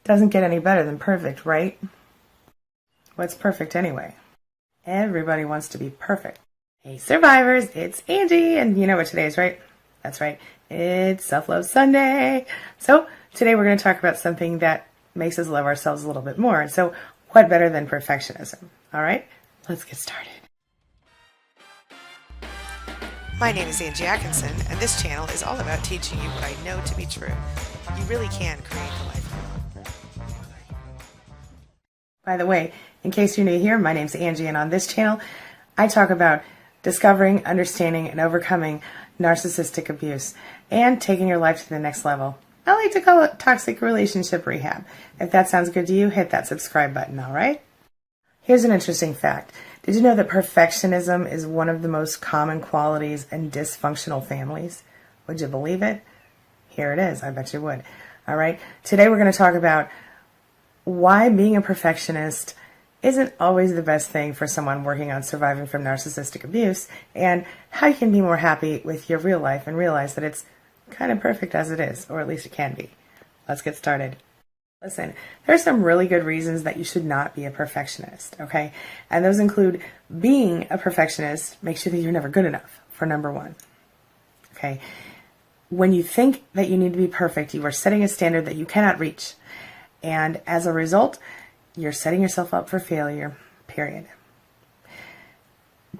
Doesn't get any better than perfect, right? What's perfect anyway? Everybody wants to be perfect. Hey survivors, it's Angie, and you know what today is, right? That's right, it's Self-Love Sunday. So today we're going to talk about something that makes us love ourselves a little bit more. And so what better than perfectionism? All right, let's get started. My name is Angie Atkinson, and this channel is all about teaching you what I know to be true. You really can create the life you want. By the way, in case you're new here, my name's Angie, and on this channel, I talk about discovering, understanding, and overcoming narcissistic abuse and taking your life to the next level. I like to call it toxic relationship rehab. If that sounds good to you, hit that subscribe button, all right? Here's an interesting fact. Did you know that perfectionism is one of the most common qualities in dysfunctional families? Would you believe it? Here it is. I bet you would. All right. Today we're going to talk about why being a perfectionist isn't always the best thing for someone working on surviving from narcissistic abuse, and how you can be more happy with your real life and realize that it's kind of perfect as it is, or at least it can be. Let's get started. Listen, there are some really good reasons that you should not be a perfectionist, okay? And those include being a perfectionist makes you think you're never good enough, for number one, okay? When you think that you need to be perfect, you are setting a standard that you cannot reach. And as a result, you're setting yourself up for failure, period.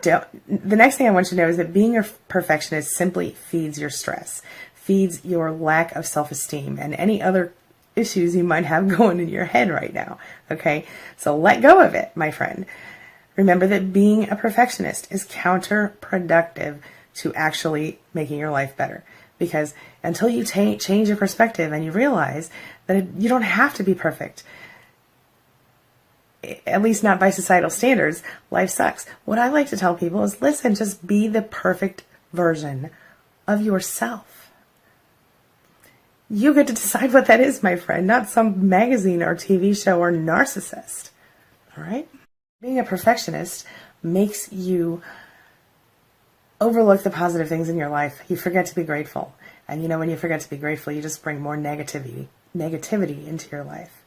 The next thing I want you to know is that being a perfectionist simply feeds your stress, feeds your lack of self-esteem, and any other issues you might have going in your head right now, okay? So let go of it, my friend. Remember that being a perfectionist is counterproductive to actually making your life better. Because until you change your perspective and you realize that you don't have to be perfect, at least not by societal standards, life sucks. What I like to tell people is, listen, just be the perfect version of yourself. You get to decide what that is, my friend, not some magazine or TV show or narcissist. All right? Being a perfectionist makes you overlook the positive things in your life. You forget to be grateful. And you know, when you forget to be grateful, you just bring more negativity into your life.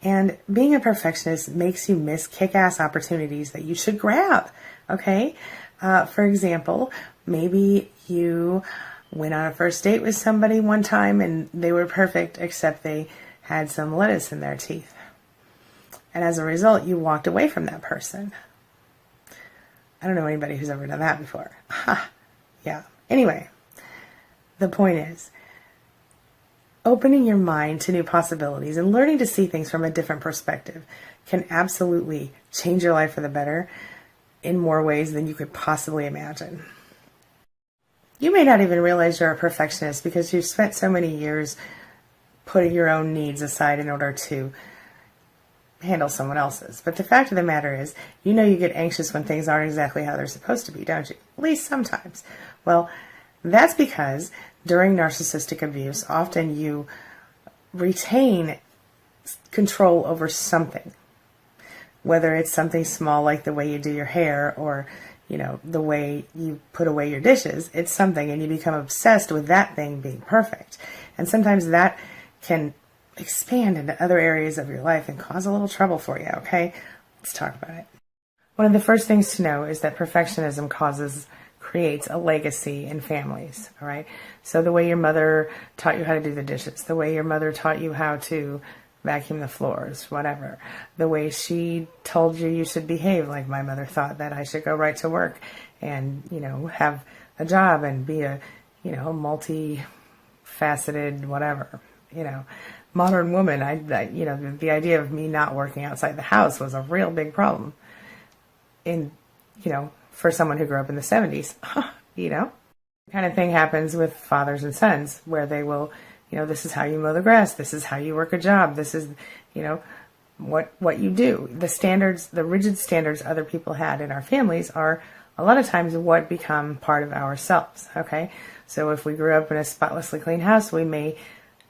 And being a perfectionist makes you miss kick-ass opportunities that you should grab. Okay? For example, maybe you went on a first date with somebody one time and they were perfect, except they had some lettuce in their teeth. And as a result, you walked away from that person. I don't know anybody who's ever done that before. Ha! Yeah. Anyway, the point is, opening your mind to new possibilities and learning to see things from a different perspective can absolutely change your life for the better in more ways than you could possibly imagine. You may not even realize you're a perfectionist because you've spent so many years putting your own needs aside in order to handle someone else's. But the fact of the matter is, you know you get anxious when things aren't exactly how they're supposed to be, don't you? At least sometimes. Well, that's because during narcissistic abuse, often you retain control over something. Whether it's something small like the way you do your hair or, you know, the way you put away your dishes, it's something, and you become obsessed with that thing being perfect. And sometimes that can expand into other areas of your life and cause a little trouble for you, okay? Let's talk about it. One of the first things to know is that perfectionism creates a legacy in families, all right? So the way your mother taught you how to do the dishes, the way your mother taught you how to vacuum the floors, whatever, the way she told you you should behave, like my mother thought that I should go right to work and, you know, have a job and be a, you know, multi-faceted whatever, you know, modern woman. You know, the idea of me not working outside the house was a real big problem in, you know, for someone who grew up in the 70s, you know. Kind of thing happens with fathers and sons where they will, you know, this is how you mow the grass, this is how you work a job, this is, you know, what you do. The standards, the rigid standards other people had in our families are a lot of times what become part of ourselves, okay? So if we grew up in a spotlessly clean house, we may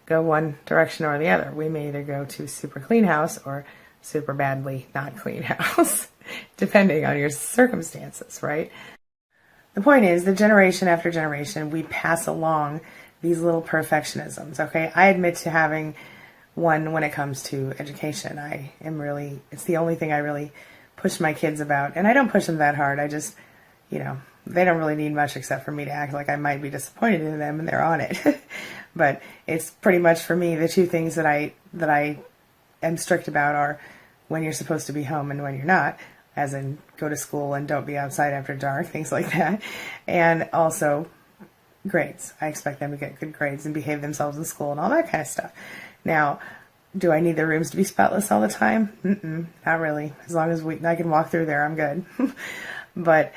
go one direction or the other. We may either go to super clean house or super badly not clean house, depending on your circumstances, right? The point is, the generation after generation, we pass along these little perfectionisms, okay? I admit to having one when it comes to education. It's the only thing I really push my kids about. And I don't push them that hard. I just, they don't really need much except for me to act like I might be disappointed in them, and they're on it. But it's pretty much, for me, the two things that I am strict about are when you're supposed to be home and when you're not, as in go to school and don't be outside after dark, things like that. And also grades. I expect them to get good grades and behave themselves in school and all that kind of stuff. Now, do I need their rooms to be spotless all the time? Not really. As long as I can walk through there, I'm good. But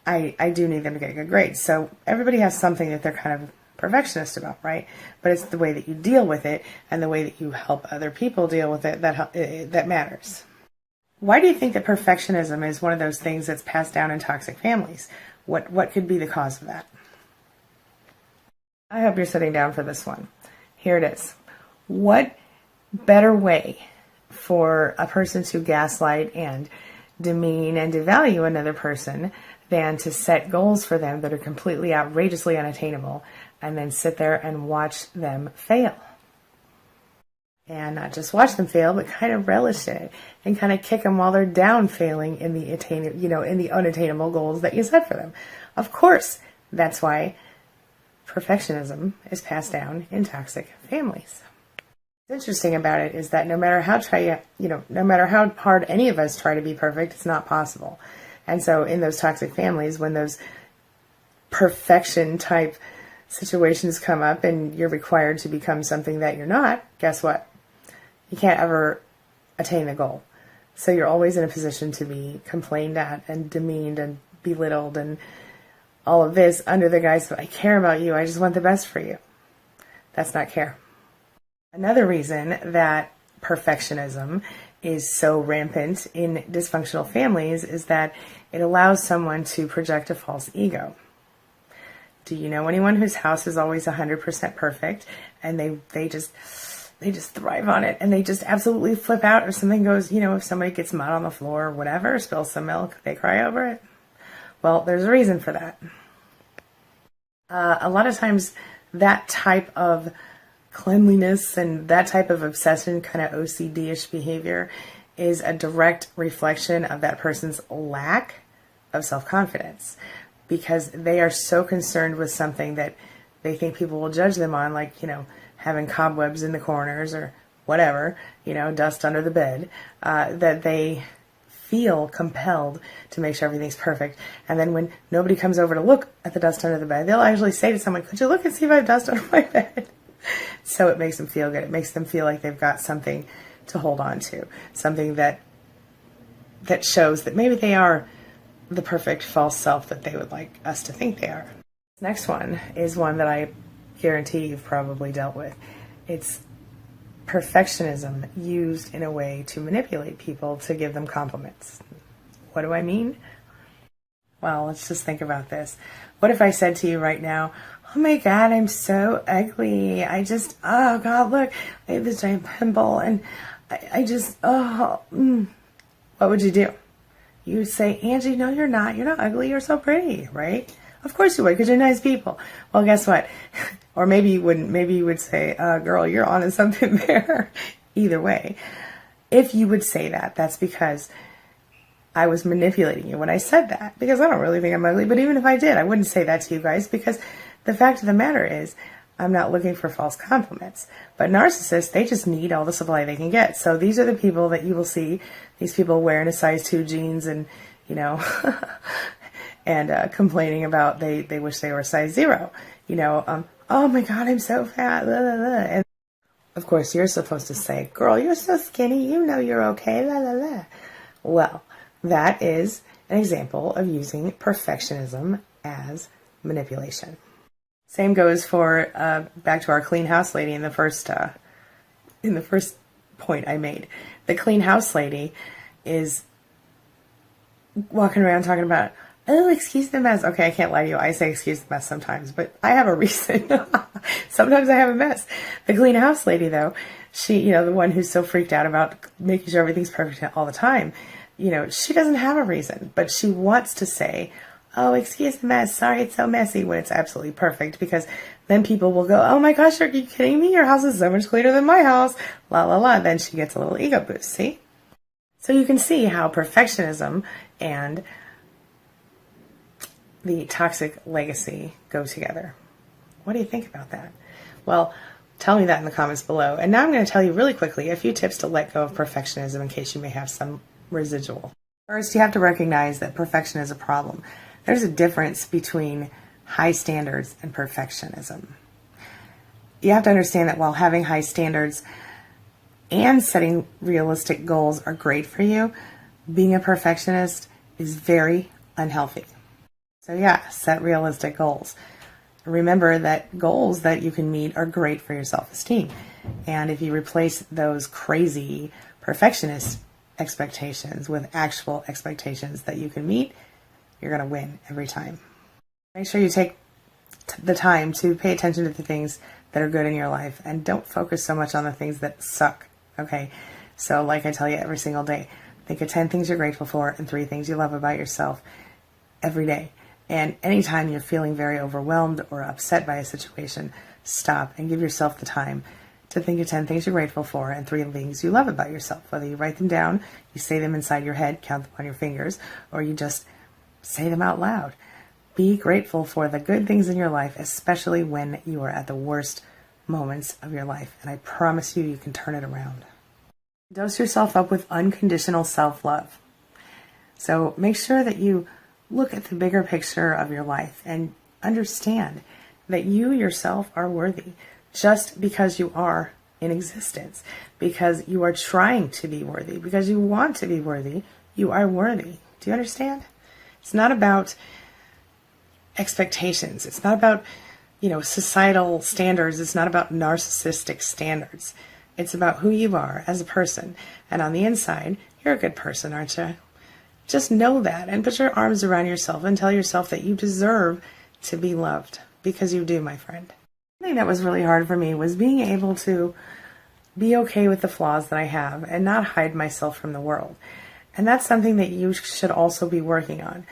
I do need them to get good grades. So everybody has something that they're kind of perfectionist about, right? But it's the way that you deal with it and the way that you help other people deal with it that matters. Why do you think that perfectionism is one of those things that's passed down in toxic families? What could be the cause of that? I hope you're sitting down for this one. Here it is. What better way for a person to gaslight and demean and devalue another person than to set goals for them that are completely outrageously unattainable and then sit there and watch them fail? And not just watch them fail, but kind of relish it and kind of kick them while they're down failing in the in the unattainable goals that you set for them. Of course, that's why perfectionism is passed down in toxic families. What's interesting about it is that no matter how hard any of us try to be perfect, it's not possible. And so in those toxic families, when those perfection type situations come up and you're required to become something that you're not, guess what? You can't ever attain the goal. So you're always in a position to be complained at and demeaned and belittled and all of this under the guise of, I care about you, I just want the best for you. That's not care. Another reason that perfectionism is so rampant in dysfunctional families is that it allows someone to project a false ego. Do you know anyone whose house is always 100% perfect and they just thrive on it and they just absolutely flip out if something goes, if somebody gets mud on the floor or whatever, spills some milk, they cry over it? Well, there's a reason for that. A lot of times that type of cleanliness and that type of obsession, kind of OCD-ish behavior, is a direct reflection of that person's lack of self-confidence, because they are so concerned with something that they think people will judge them on, like, having cobwebs in the corners or whatever, dust under the bed, that they feel compelled to make sure everything's perfect. And then when nobody comes over to look at the dust under the bed, they'll actually say to someone, could you look and see if I have dust under my bed? So it makes them feel good. It makes them feel like they've got something to hold on to, something that shows that maybe they are the perfect false self that they would like us to think they are. Next one is one that I guarantee you've probably dealt with. It's perfectionism used in a way to manipulate people to give them compliments. What do I mean? Well, let's just think about this. What if I said to you right now, oh my God, I'm so ugly. Oh God, look, I have this giant pimple and what would you do? You would say, Angie, no, you're not. You're not ugly. You're so pretty, right? Of course you would, because you're nice people. Well, guess what? Or maybe you wouldn't. Maybe you would say, girl, you're on to something there. Either way, if you would say that, that's because I was manipulating you when I said that, because I don't really think I'm ugly. But even if I did, I wouldn't say that to you guys, because the fact of the matter is I'm not looking for false compliments. But narcissists, they just need all the supply they can get. So these are the people that you will see, these people wearing a size 2 jeans and, and complaining about they wish they were a size 0. Oh my God, I'm so fat. Blah, blah, blah. And of course, you're supposed to say, girl, you're so skinny. You're okay. La, la, la. Well, that is an example of using perfectionism as manipulation. Same goes for back to our clean house lady in the first point I made. The clean house lady is walking around talking about, oh, excuse the mess. Okay, I can't lie to you. I say excuse the mess sometimes, but I have a reason. Sometimes I have a mess. The clean house lady, though, she, the one who's so freaked out about making sure everything's perfect all the time, she doesn't have a reason, but she wants to say, oh, excuse the mess. Sorry, it's so messy, when it's absolutely perfect, because then people will go, oh my gosh, are you kidding me? Your house is so much cleaner than my house. La la la. Then she gets a little ego boost, see? So you can see how perfectionism and the toxic legacy go together. What do you think about that? Well, tell me that in the comments below. And now I'm going to tell you really quickly a few tips to let go of perfectionism in case you may have some residual. First, you have to recognize that perfection is a problem. There's a difference between high standards and perfectionism. You have to understand that while having high standards and setting realistic goals are great for you, being a perfectionist is very unhealthy. So yeah, set realistic goals. Remember that goals that you can meet are great for your self-esteem. And if you replace those crazy perfectionist expectations with actual expectations that you can meet, you're going to win every time. Make sure you take the time to pay attention to the things that are good in your life and don't focus so much on the things that suck. Okay? So like I tell you every single day, think of 10 things you're grateful for and 3 things you love about yourself every day. And anytime you're feeling very overwhelmed or upset by a situation, stop and give yourself the time to think of 10 things you're grateful for and 3 things you love about yourself. Whether you write them down, you say them inside your head, count them on your fingers, or you just say them out loud. Be grateful for the good things in your life, especially when you are at the worst moments of your life. And I promise you, you can turn it around. Dose yourself up with unconditional self-love. So make sure that you look at the bigger picture of your life and understand that you yourself are worthy just because you are in existence, because you are trying to be worthy, because you want to be worthy, you are worthy. Do you understand? It's not about expectations. It's not about, societal standards. It's not about narcissistic standards. It's about who you are as a person. And on the inside, you're a good person, aren't you? Just know that and put your arms around yourself and tell yourself that you deserve to be loved, because you do, my friend. Something that was really hard for me was being able to be okay with the flaws that I have and not hide myself from the world. And that's something that you should also be working on.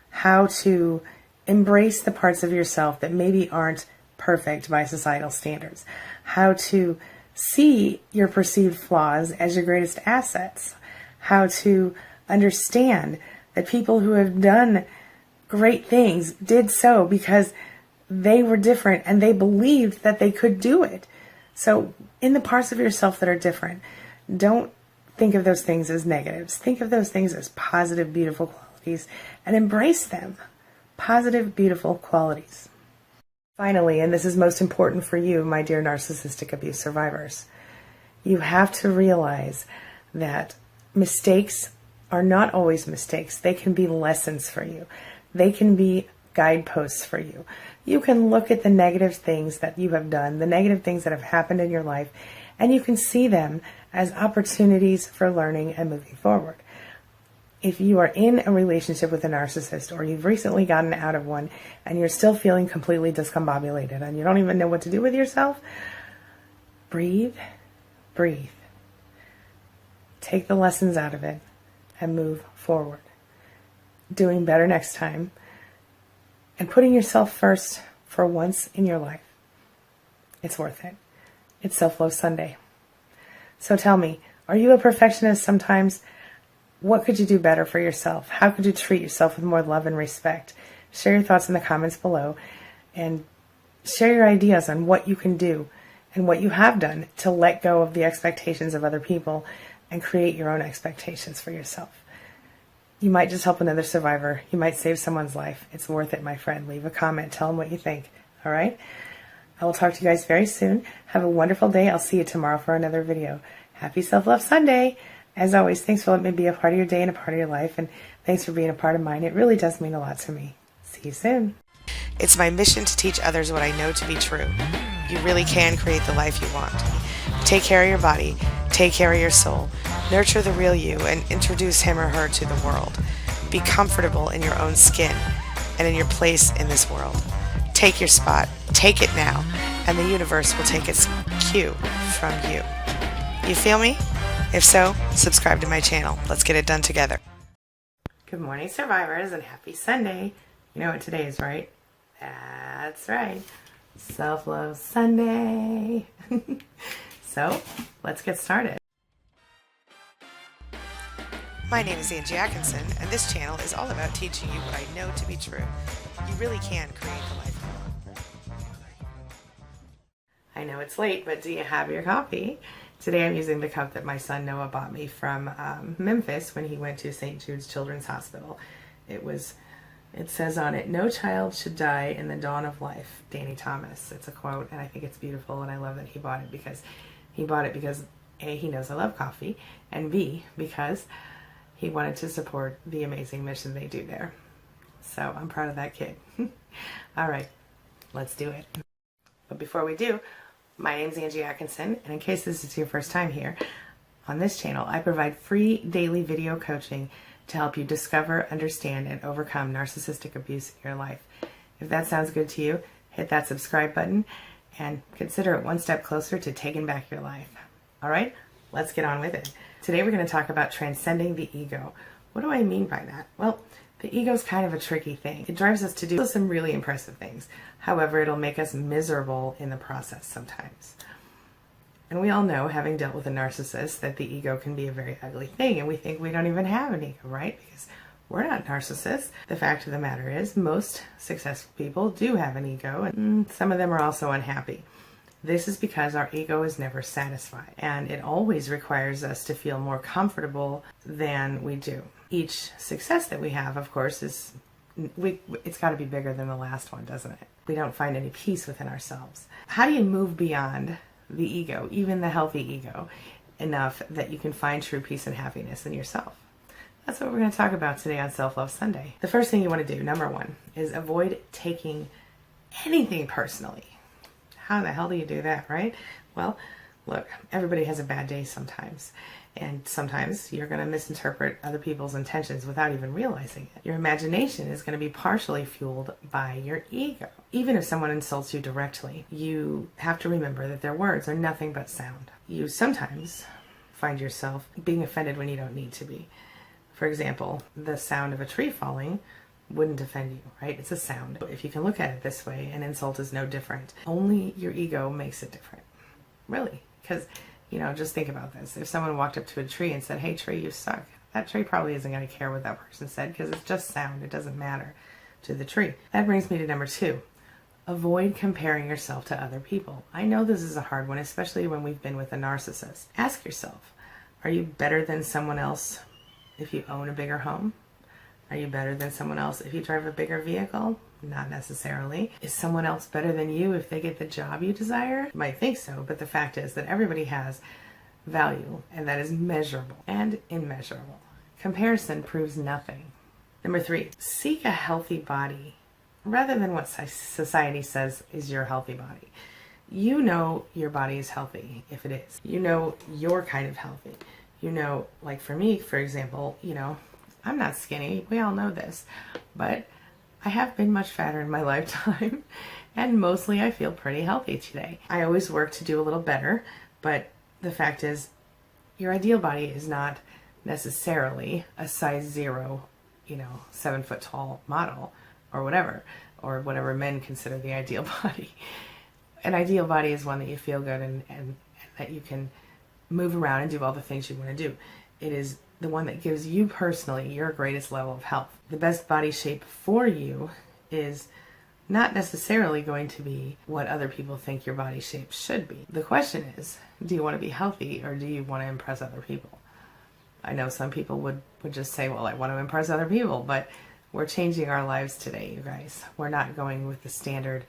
How to embrace the parts of yourself that maybe aren't perfect by societal standards. How to see your perceived flaws as your greatest assets. How to understand that people who have done great things did so because they were different and they believed that they could do it. So in the parts of yourself that are different, don't think of those things as negatives. Think of those things as positive, beautiful qualities and embrace them. Positive, beautiful qualities. Finally, and this is most important for you, my dear narcissistic abuse survivors, you have to realize that mistakes are not always mistakes. They can be lessons for you. They can be guideposts for you. You can look at the negative things that you have done, the negative things that have happened in your life, and you can see them as opportunities for learning and moving forward. If you are in a relationship with a narcissist, or you've recently gotten out of one and you're still feeling completely discombobulated and you don't even know what to do with yourself, breathe, breathe. Take the lessons out of it and move forward. Doing better next time and putting yourself first for once in your life. It's worth it. It's Self-Love Sunday. So tell me, are you a perfectionist sometimes? What could you do better for yourself? How could you treat yourself with more love and respect? Share your thoughts in the comments below and share your ideas on what you can do and what you have done to let go of the expectations of other people and create your own expectations for yourself. You might just help another survivor. You might save someone's life. It's worth it, my friend. Leave a comment. Tell them what you think. All right? I will talk to you guys very soon. Have a wonderful day. I'll see you tomorrow for another video. Happy Self-Love Sunday. As always, thanks for letting me be a part of your day and a part of your life, and thanks for being a part of mine. It really does mean a lot to me. See you soon. It's my mission to teach others what I know to be true. You really can create the life you want. Take care of your body, take care of your soul, nurture the real you, and introduce him or her to the world. Be comfortable in your own skin and in your place in this world. Take your spot, take it now, and the universe will take its cue from you. You feel me? If so, subscribe to my channel. Let's get it done together. Good morning, survivors, and happy Sunday. You know what today is, right? That's right. Self-Love Sunday. So, let's get started. My name is Angie Atkinson, and this channel is all about teaching you what I know to be true. You really can create the life you want. I know it's late, but do you have your coffee? Today I'm using the cup that my son Noah bought me from Memphis when he went to St. Jude's Children's Hospital. It says on it, "No child should die in the dawn of life." Danny Thomas. It's a quote, and I think it's beautiful, and I love that he bought it because A, he knows I love coffee, and B, because he wanted to support the amazing mission they do there. So I'm proud of that kid. All right, let's do it. But before we do, my name's Angie Atkinson, and in case this is your first time here, on this channel I provide free daily video coaching to help you discover, understand, and overcome narcissistic abuse in your life. If that sounds good to you, hit that subscribe button and consider it one step closer to taking back your life. All right, let's get on with it. Today we're going to talk about transcending the ego. What do I mean by that? Well, the ego is kind of a tricky thing. It drives us to do some really impressive things. However, it'll make us miserable in the process sometimes. And we all know, having dealt with a narcissist, that the ego can be a very ugly thing, and we think we don't even have an ego, right? Because we're not narcissists. The fact of the matter is, most successful people do have an ego, and some of them are also unhappy. This is because our ego is never satisfied, and it always requires us to feel more comfortable than we do. Each success that we have, of course, it's got to be bigger than the last one, doesn't it? We don't find any peace within ourselves. How do you move beyond the ego, even the healthy ego, enough that you can find true peace and happiness in yourself? That's what we're going to talk about today on Self-Love Sunday. The first thing you want to do, number one, is avoid taking anything personally. How the hell do you do that, right? Well, look, everybody has a bad day sometimes. And sometimes you're going to misinterpret other people's intentions without even realizing it. Your imagination is going to be partially fueled by your ego. Even if someone insults you directly, you have to remember that their words are nothing but sound. You sometimes find yourself being offended when you don't need to be. For example, the sound of a tree falling wouldn't offend you, right? It's a sound. If you can look at it this way, an insult is no different. Only your ego makes it different. Really. Because, just think about this. If someone walked up to a tree and said, "Hey tree, you suck," that tree probably isn't going to care what that person said, because it's just sound. It doesn't matter to the tree. That brings me to number two. Avoid comparing yourself to other people. I know this is a hard one, especially when we've been with a narcissist. Ask yourself, are you better than someone else if you own a bigger home? Are you better than someone else if you drive a bigger vehicle? Not necessarily. Is someone else better than you if they get the job you desire? You might think so, but the fact is that everybody has value, and that is measurable and immeasurable. Comparison proves nothing. Number three, seek a healthy body rather than what society says is your healthy body. You know your body is healthy if it is. You know you're kind of healthy. Like for me, for example, I'm not skinny. We all know this. But I have been much fatter in my lifetime. And mostly I feel pretty healthy today. I always work to do a little better. But the fact is, your ideal body is not necessarily a size 0, 7 foot tall model or whatever men consider the ideal body. An ideal body is one that you feel good and that you can move around and do all the things you want to do. It is the one that gives you personally your greatest level of health. The best body shape for you is not necessarily going to be what other people think your body shape should be. The question is, do you want to be healthy or do you want to impress other people? I know some people would just say, well, I want to impress other people, but we're changing our lives today, you guys. We're not going with the standard,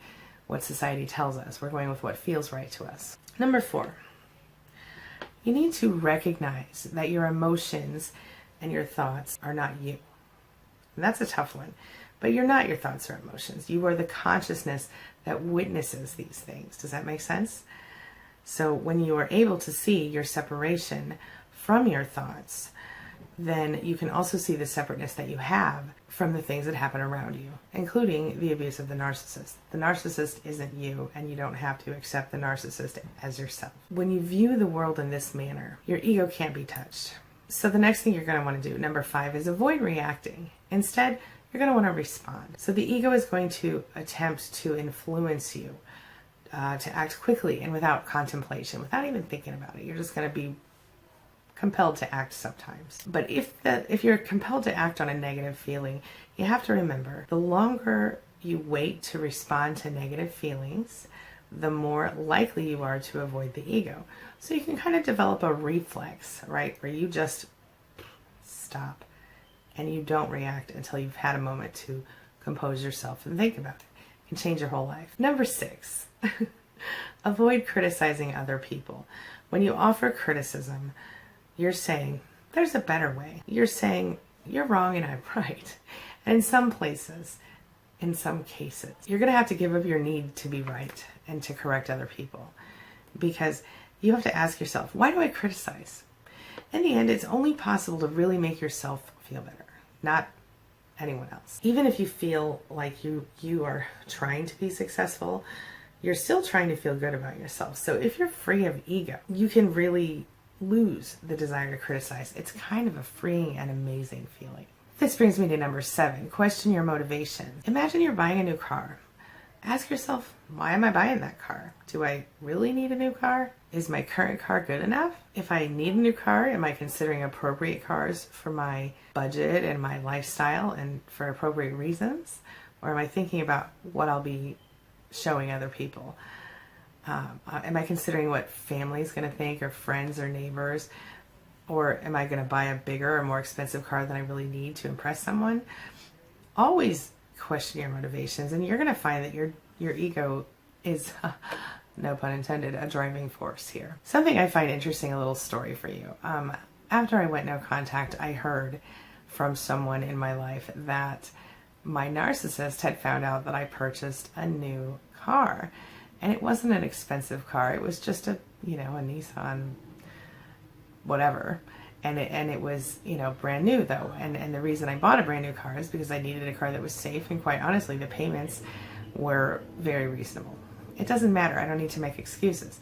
what society tells us. We're going with what feels right to us. Number four, you need to recognize that your emotions and your thoughts are not you. And that's a tough one. But you're not your thoughts or emotions. You are the consciousness that witnesses these things. Does that make sense? So when you are able to see your separation from your thoughts, then you can also see the separateness that you have from the things that happen around you, including the abuse of the narcissist. The narcissist isn't you, and you don't have to accept the narcissist as yourself. When you view the world in this manner, your ego can't be touched. So the next thing you're going to want to do, number 5, is avoid reacting. Instead, you're going to want to respond. So the ego is going to attempt to influence you to act quickly and without contemplation, without even thinking about it. You're just going to be compelled to act sometimes. But if you're compelled to act on a negative feeling, you have to remember the longer you wait to respond to negative feelings, the more likely you are to avoid the ego. So you can kind of develop a reflex, right, where you just stop and you don't react until you've had a moment to compose yourself and think about it. It can change your whole life. Number 6, avoid criticizing other people. When you offer criticism, you're saying, there's a better way. You're saying, you're wrong and I'm right. And in some places, in some cases, you're going to have to give up your need to be right and to correct other people, because you have to ask yourself, why do I criticize? In the end, it's only possible to really make yourself feel better, not anyone else. Even if you feel like you are trying to be successful, you're still trying to feel good about yourself. So if you're free of ego, you can really lose the desire to criticize. It's kind of a freeing and amazing feeling. This brings me to number 7, question your motivation. Imagine you're buying a new car. Ask yourself, why am I buying that car? Do I really need a new car? Is my current car good enough? If I need a new car, am I considering appropriate cars for my budget and my lifestyle and for appropriate reasons? Or am I thinking about what I'll be showing other people? Am I considering what family's going to think, or friends or neighbors? Or am I going to buy a bigger or more expensive car than I really need to impress someone? Always question your motivations, and you're going to find that your ego is, no pun intended, a driving force here. Something I find interesting, a little story for you. After I went no contact, I heard from someone in my life that my narcissist had found out that I purchased a new car. And it wasn't an expensive car. It was just a Nissan whatever. And it was, brand new though. And the reason I bought a brand new car is because I needed a car that was safe, and quite honestly, the payments were very reasonable. It doesn't matter. I don't need to make excuses.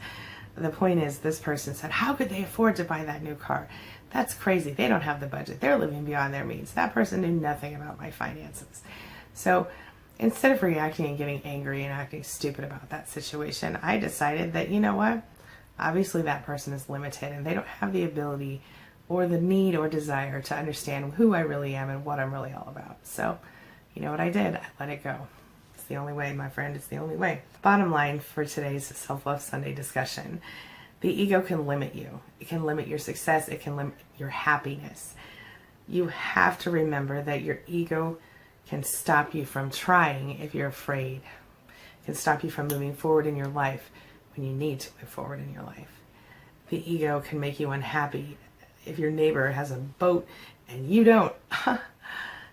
The point is, this person said, how could they afford to buy that new car? That's crazy. They don't have the budget. They're living beyond their means. That person knew nothing about my finances. So instead of reacting and getting angry and acting stupid about that situation, I decided that, you know what? Obviously that person is limited and they don't have the ability or the need or desire to understand who I really am and what I'm really all about. So, you know what I did? I let it go. It's the only way, my friend. It's the only way. Bottom line for today's Self-Love Sunday discussion, the ego can limit you. It can limit your success. It can limit your happiness. You have to remember that your ego can stop you from trying if you're afraid. It can stop you from moving forward in your life when you need to move forward in your life. The ego can make you unhappy if your neighbor has a boat and you don't.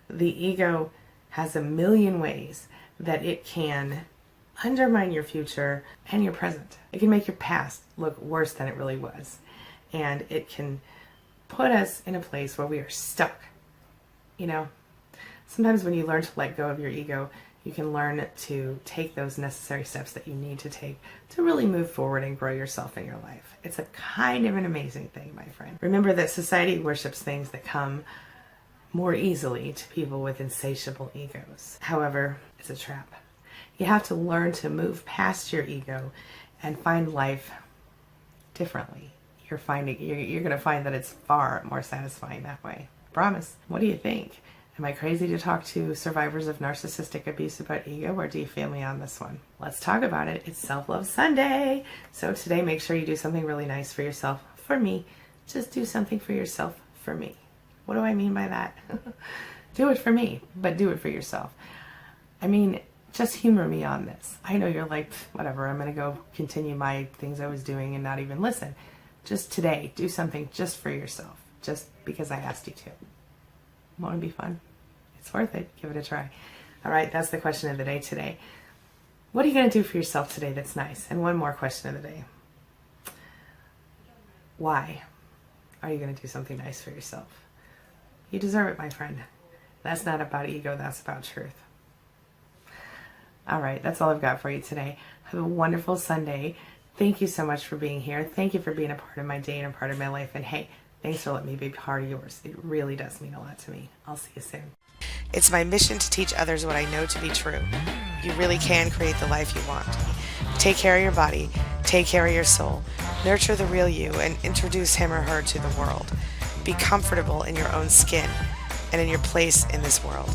The ego has a million ways that it can undermine your future and your present. It can make your past look worse than it really was. And it can put us in a place where we are stuck. Sometimes when you learn to let go of your ego, you can learn to take those necessary steps that you need to take to really move forward and grow yourself in your life. It's a kind of an amazing thing, my friend. Remember that society worships things that come more easily to people with insatiable egos. However, it's a trap. You have to learn to move past your ego and find life differently. You're going to find that it's far more satisfying that way. Promise. What do you think? Am I crazy to talk to survivors of narcissistic abuse about ego, or do you feel me on this one? Let's talk about it. It's Self-Love Sunday. So today, make sure you do something really nice for yourself. For me, just do something for yourself for me. What do I mean by that? Do it for me, but do it for yourself. I mean, just humor me on this. I know you're like, whatever, I'm going to go continue my things I was doing and not even listen. Just today, do something just for yourself, just because I asked you to. Want to be fun? It's worth it. Give it a try. All right, that's the question of the day today. What are you going to do for yourself today that's nice? And one more question of the day. Why are you going to do something nice for yourself? You deserve it, my friend. That's not about ego. That's about truth. All right, that's all I've got for you today. Have a wonderful Sunday. Thank you so much for being here. Thank you for being a part of my day and a part of my life. And hey, thanks for letting me be part of yours. It really does mean a lot to me. I'll see you soon. It's my mission to teach others what I know to be true. You really can create the life you want. Take care of your body, take care of your soul, nurture the real you, and introduce him or her to the world. Be comfortable in your own skin and in your place in this world.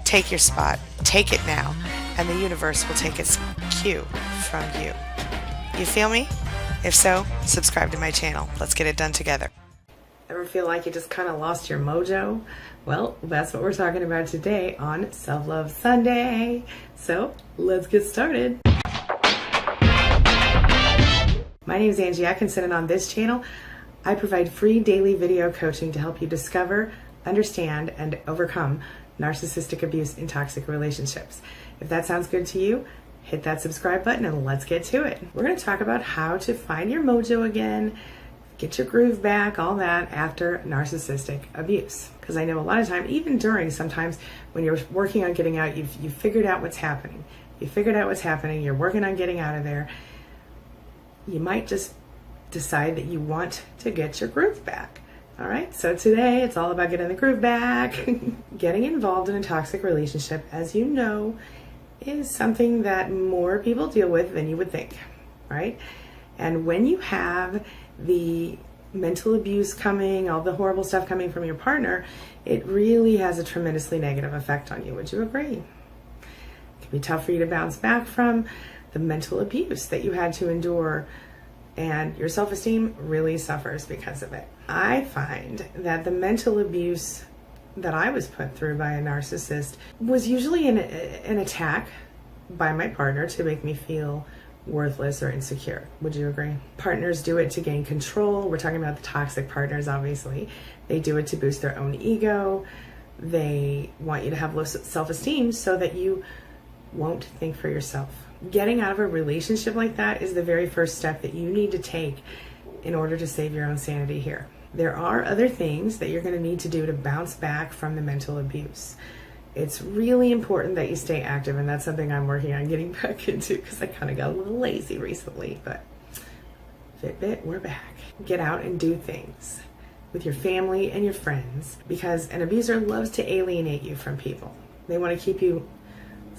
Take your spot, take it now, and the universe will take its cue from you. You feel me? If so, subscribe to my channel. Let's get it done together. Ever feel like you just kind of lost your mojo? Well, that's what we're talking about today on Self-Love Sunday. So let's get started. My name is Angie Atkinson, and on this channel, I provide free daily video coaching to help you discover, understand, and overcome narcissistic abuse in toxic relationships. If that sounds good to you, hit that subscribe button and let's get to it. We're going to talk about how to find your mojo again, get your groove back, all that after narcissistic abuse. Because I know a lot of time, even during sometimes when you're working on getting out, you've figured out what's happening. You figured out what's happening, you're working on getting out of there. You might just decide that you want to get your groove back. All right, so today it's all about getting the groove back. Getting involved in a toxic relationship, as you know, is something that more people deal with than you would think, right? And when you have the mental abuse coming, all the horrible stuff coming from your partner, it really has a tremendously negative effect on you. Would you agree? It can be tough for you to bounce back from the mental abuse that you had to endure, and your self-esteem really suffers because of it. I find that the mental abuse that I was put through by a narcissist was usually an attack by my partner to make me feel worthless or insecure. Would you agree? Partners do it to gain control. We're talking about the toxic partners, obviously. They do it to boost their own ego. They want you to have low self-esteem so that you won't think for yourself. Getting out of a relationship like that is the very first step that you need to take in order to save your own sanity here. There are other things that you're going to need to do to bounce back from the mental abuse. It's really important that you stay active, and that's something I'm working on getting back into because I kind of got a little lazy recently, but Fitbit, we're back. Get out and do things with your family and your friends, because an abuser loves to alienate you from people. They want to keep you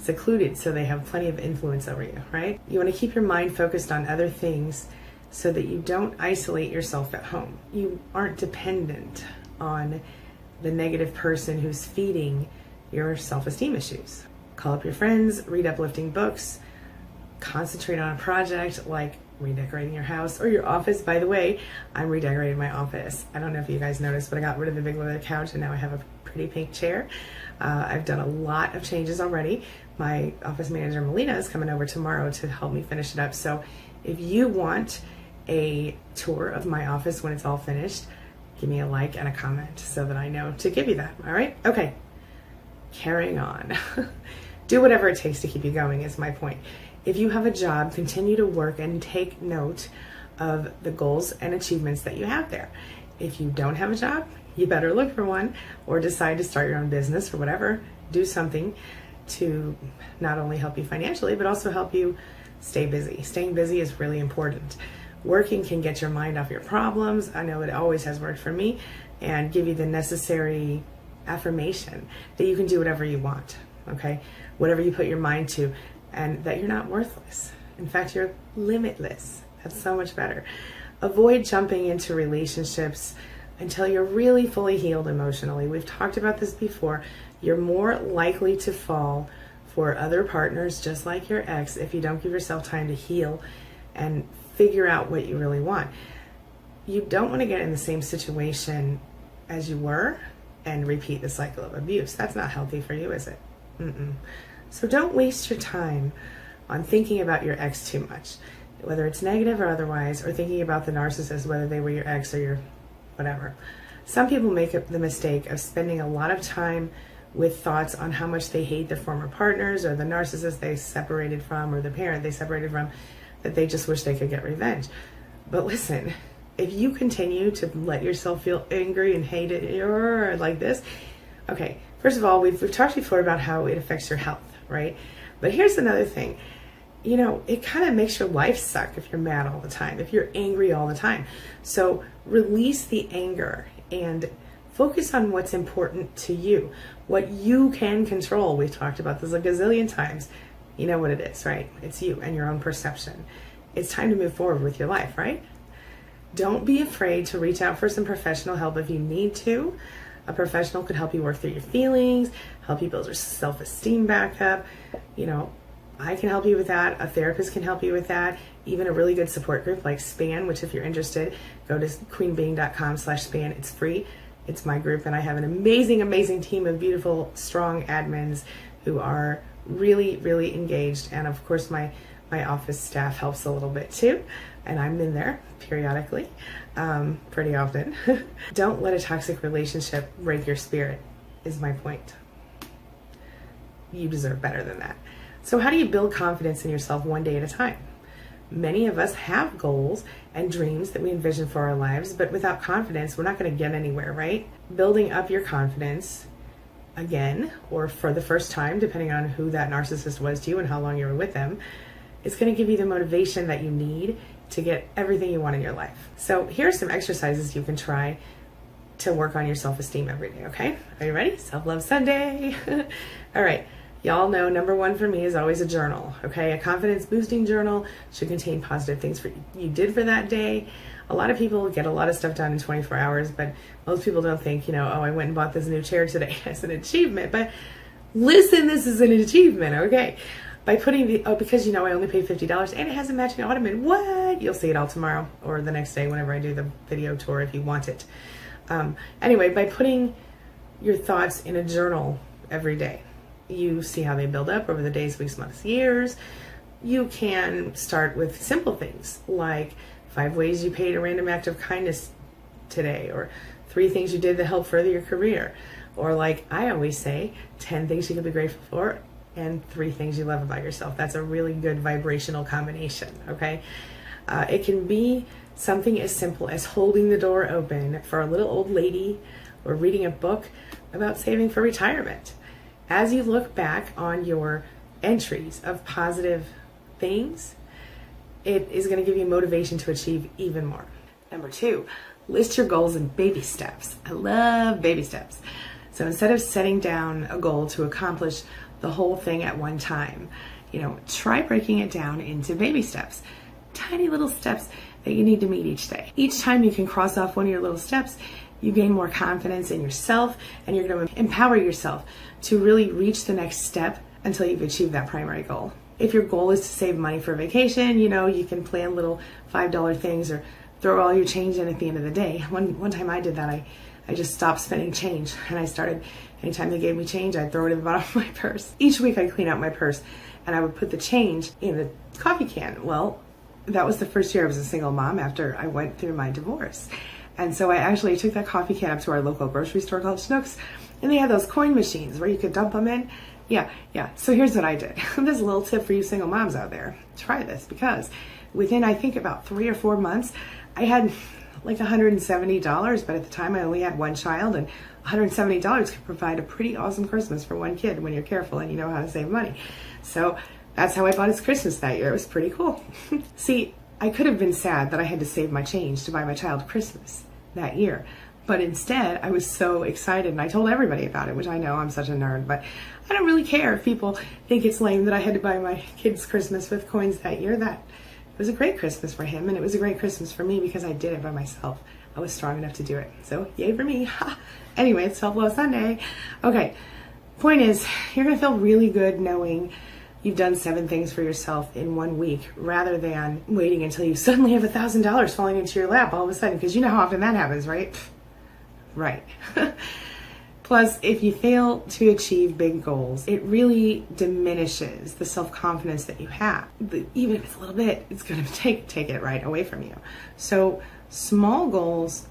secluded so they have plenty of influence over you, right? You want to keep your mind focused on other things so that you don't isolate yourself at home. You aren't dependent on the negative person who's feeding your self-esteem issues. Call up your friends, read uplifting books, concentrate on a project like redecorating your house or your office. By the way, I'm redecorating my office. I don't know if you guys noticed, but I got rid of the big leather couch and now I have a pretty pink chair. I've done a lot of changes already. My office manager, Melina, is coming over tomorrow to help me finish it up. So if you want a tour of my office when it's all finished, give me a like and a comment so that I know to give you that. All right? Okay. Carrying on. Do whatever it takes to keep you going is my point. If you have a job, continue to work and take note of the goals and achievements that you have there. If you don't have a job, you better look for one or decide to start your own business or whatever. Do something to not only help you financially, but also help you stay busy. Staying busy is really important. Working can get your mind off your problems. I know it always has worked for me, and give you the necessary affirmation that you can do whatever you want, okay? Whatever you put your mind to, and that you're not worthless. In fact, you're limitless. That's so much better. Avoid jumping into relationships until you're really fully healed emotionally. We've talked about this before. You're more likely to fall for other partners just like your ex if you don't give yourself time to heal and figure out what you really want. You don't want to get in the same situation as you were and repeat the cycle of abuse. That's not healthy for you, is it? So don't waste your time on thinking about your ex too much, whether it's negative or otherwise, or thinking about the narcissist, whether they were your ex or your whatever. Some people make the mistake of spending a lot of time with thoughts on how much they hate their former partners or the narcissist they separated from or the parent they separated from, that they just wish they could get revenge. But listen, if you continue to let yourself feel angry and hate it or like this, okay, first of all, we've talked before about how it affects your health, right? But here's another thing. You know, it kind of makes your life suck if you're mad all the time, if you're angry all the time. So release the anger and focus on what's important to you, what you can control. We've talked about this a gazillion times. You know what it is, right? It's you and your own perception. It's time to move forward with your life, right? Don't be afraid to reach out for some professional help if you need to. A professional could help you work through your feelings, help you build your self-esteem back up. You know, I can help you with that. A therapist can help you with that. Even a really good support group like SPAN, which if you're interested, go to queenbeing.com/SPAN. It's free. It's my group, and I have an amazing, amazing team of beautiful, strong admins who are really, really engaged. And of course, my office staff helps a little bit too. And I'm in there periodically, pretty often. Don't let a toxic relationship break your spirit, is my point. You deserve better than that. So how do you build confidence in yourself one day at a time? Many of us have goals and dreams that we envision for our lives, but without confidence, we're not going to get anywhere, right? Building up your confidence again, or for the first time, depending on who that narcissist was to you and how long you were with them, it's going to give you the motivation that you need to get everything you want in your life. So here are some exercises you can try to work on your self-esteem every day, okay? Are you ready? Self-love Sunday. All right. Y'all know number one for me is always a journal, okay? A confidence boosting journal should contain positive things you did for that day. A lot of people get a lot of stuff done in 24 hours, but most people don't think, oh, I went and bought this new chair today as an achievement. But listen, this is an achievement, okay? By putting because I only paid $50 and it has a matching ottoman. What? You'll see it all tomorrow or the next day whenever I do the video tour if you want it. Anyway, by putting your thoughts in a journal every day, you see how they build up over the days, weeks, months, years. You can start with simple things like 5 ways you paid a random act of kindness today, or 3 things you did that help further your career, or like I always say, 10 things you can be grateful for and 3 things you love about yourself. That's a really good vibrational combination, okay? It can be something as simple as holding the door open for a little old lady or reading a book about saving for retirement. As you look back on your entries of positive things, it is going to give you motivation to achieve even more. Number 2, list your goals in baby steps. I love baby steps. So instead of setting down a goal to accomplish the whole thing at one time, try breaking it down into baby steps. Tiny little steps that you need to meet each day. Each time you can cross off one of your little steps, you gain more confidence in yourself, and you're going to empower yourself to really reach the next step until you've achieved that primary goal. If your goal is to save money for vacation, you can plan little $5 things or throw all your change in at the end of the day. One time I did that. I just stopped spending change, and I started, anytime they gave me change, I'd throw it in the bottom of my purse. Each week I'd clean out my purse and I would put the change in the coffee can. Well, that was the first year I was a single mom after I went through my divorce. And so I actually took that coffee can up to our local grocery store called Schnucks, and they had those coin machines where you could dump them in. Yeah. So here's what I did. This is a little tip for you single moms out there. Try this, because within, I think, about 3 or 4 months, I had like $170, but at the time I only had one child, and $170 could provide a pretty awesome Christmas for one kid when you're careful and you know how to save money. So that's how I bought his Christmas that year. It was pretty cool. See, I could have been sad that I had to save my change to buy my child Christmas that year. But instead, I was so excited, and I told everybody about it, which I know I'm such a nerd, but I don't really care if people think it's lame that I had to buy my kids Christmas with coins that year. That it was a great Christmas for him, and it was a great Christmas for me because I did it by myself. I was strong enough to do it. So yay for me. Anyway, it's Self-Love Sunday. Okay, point is, you're going to feel really good knowing you've done 7 things for yourself in 1 week, rather than waiting until you suddenly have $1,000 falling into your lap all of a sudden, because you know how often that happens, right? Right. Plus, if you fail to achieve big goals, it really diminishes the self-confidence that you have. Even if it's a little bit, it's going to take it right away from you. So small goals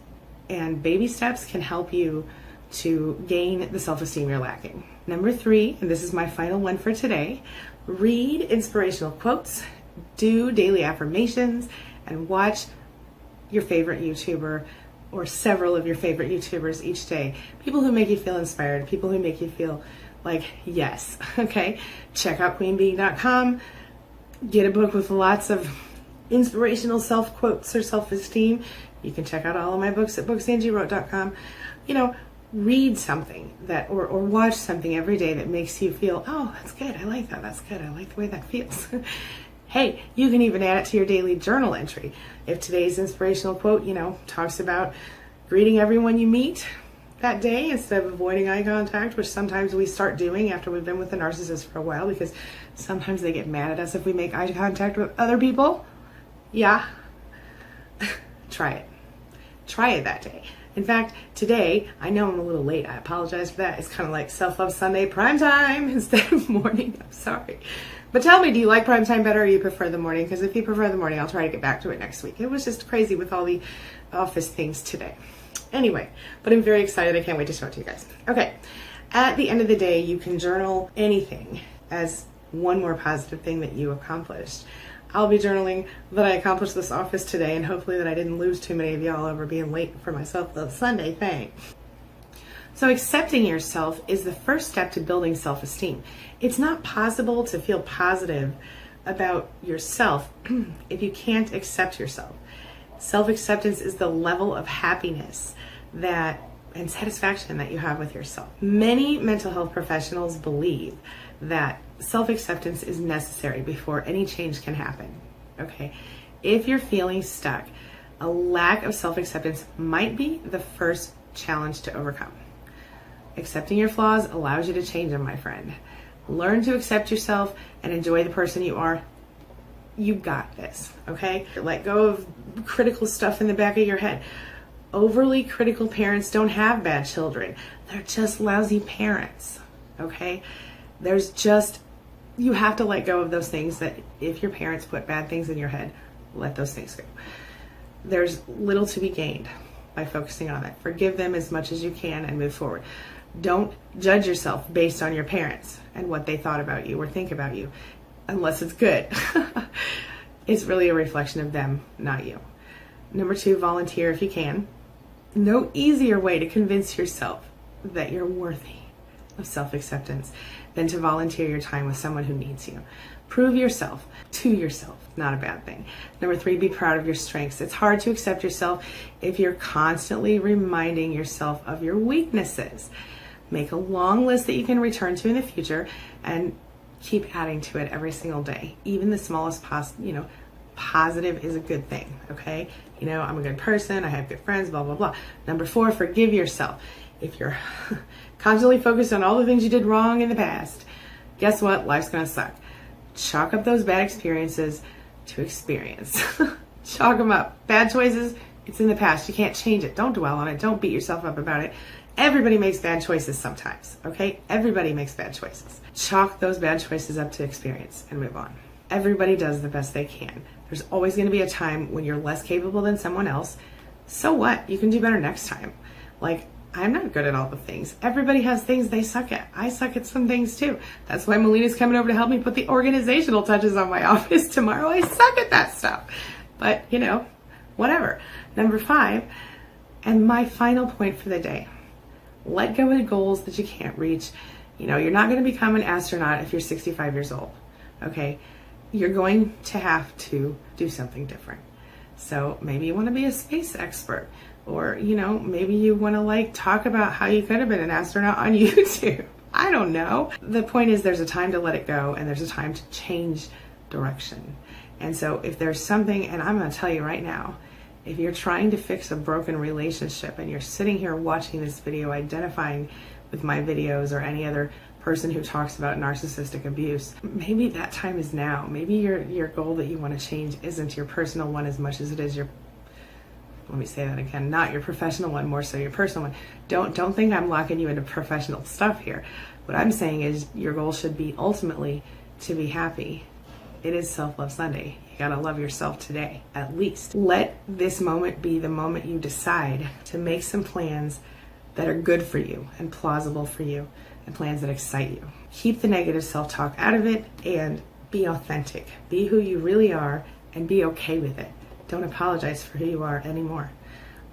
and baby steps can help you to gain the self-esteem you're lacking. Number 3, and this is my final one for today, read inspirational quotes, do daily affirmations, and watch your favorite YouTuber or several of your favorite YouTubers each day. People who make you feel inspired, people who make you feel like, yes, okay? Check out queenbeing.com. Get a book with lots of inspirational self-quotes or self-esteem. You can check out all of my books at booksangieWrote.com. read something that or watch something every day that makes you feel, oh, that's good, I like that, that's good, I like the way that feels. Hey, you can even add it to your daily journal entry. If today's inspirational quote, talks about greeting everyone you meet that day instead of avoiding eye contact, which sometimes we start doing after we've been with the narcissist for a while, because sometimes they get mad at us if we make eye contact with other people. Yeah. Try it. Try it that day. In fact, today, I know I'm a little late. I apologize for that. It's kind of like Self-Love Sunday prime time instead of morning. I'm sorry. But tell me, do you like prime time better or you prefer the morning? Because if you prefer the morning, I'll try to get back to it next week. It was just crazy with all the office things today. Anyway, but I'm very excited. I can't wait to show it to you guys. Okay. At the end of the day, you can journal anything as one more positive thing that you accomplished. I'll be journaling that I accomplished this office today, and hopefully that I didn't lose too many of y'all over being late for my Self-Love Sunday thing. So accepting yourself is the first step to building self-esteem. It's not possible to feel positive about yourself if you can't accept yourself. Self-acceptance is the level of happiness and satisfaction that you have with yourself. Many mental health professionals believe that self-acceptance is necessary before any change can happen. Okay? If you're feeling stuck, a lack of self-acceptance might be the first challenge to overcome. Accepting your flaws allows you to change them, my friend. Learn to accept yourself and enjoy the person you are. You got this, okay? Let go of critical stuff in the back of your head. Overly critical parents don't have bad children. They're just lousy parents, okay? You have to let go of those things that if your parents put bad things in your head, let those things go. There's little to be gained by focusing on it. Forgive them as much as you can and move forward. Don't judge yourself based on your parents and what they thought about you or think about you, unless it's good. It's really a reflection of them, not you. Number 2, volunteer if you can. No easier way to convince yourself that you're worthy of self-acceptance than to volunteer your time with someone who needs you. Prove yourself to yourself. Not a bad thing. Number 3, be proud of your strengths. It's hard to accept yourself if you're constantly reminding yourself of your weaknesses. Make a long list that you can return to in the future and keep adding to it every single day. Even the smallest positive is a good thing, okay? I'm a good person, I have good friends, blah, blah, blah. Number 4, forgive yourself. If you're constantly focused on all the things you did wrong in the past, guess what? Life's gonna suck. Chalk up those bad experiences to experience. Chalk them up. Bad choices, it's in the past. You can't change it. Don't dwell on it. Don't beat yourself up about it. Everybody makes bad choices sometimes, okay? Everybody makes bad choices. Chalk those bad choices up to experience and move on. Everybody does the best they can. There's always going to be a time when you're less capable than someone else. So what? You can do better next time. Like, I'm not good at all the things. Everybody has things they suck at. I suck at some things too. That's why Melina's coming over to help me put the organizational touches on my office tomorrow. I suck at that stuff. But, whatever. Number 5, and my final point for the day. Let go of the goals that you can't reach. You're not going to become an astronaut if you're 65 years old. Okay? You're going to have to do something different. So maybe you want to be a space expert, or, maybe you want to talk about how you could have been an astronaut on YouTube. I don't know. The point is there's a time to let it go and there's a time to change direction. And so if there's something, and I'm going to tell you right now, if you're trying to fix a broken relationship and you're sitting here watching this video, identifying with my videos or any other person who talks about narcissistic abuse, maybe that time is now. Maybe your goal that you want to change isn't your personal one as much as it is your, let me say that again, not your professional one, more so your personal one. Don't think I'm locking you into professional stuff here. What I'm saying is your goal should be ultimately to be happy. It is Self-Love Sunday. You gotta love yourself today, at least. Let this moment be the moment you decide to make some plans that are good for you and plausible for you, and plans that excite you. Keep the negative self-talk out of it and be authentic. Be who you really are and be okay with it. Don't apologize for who you are anymore.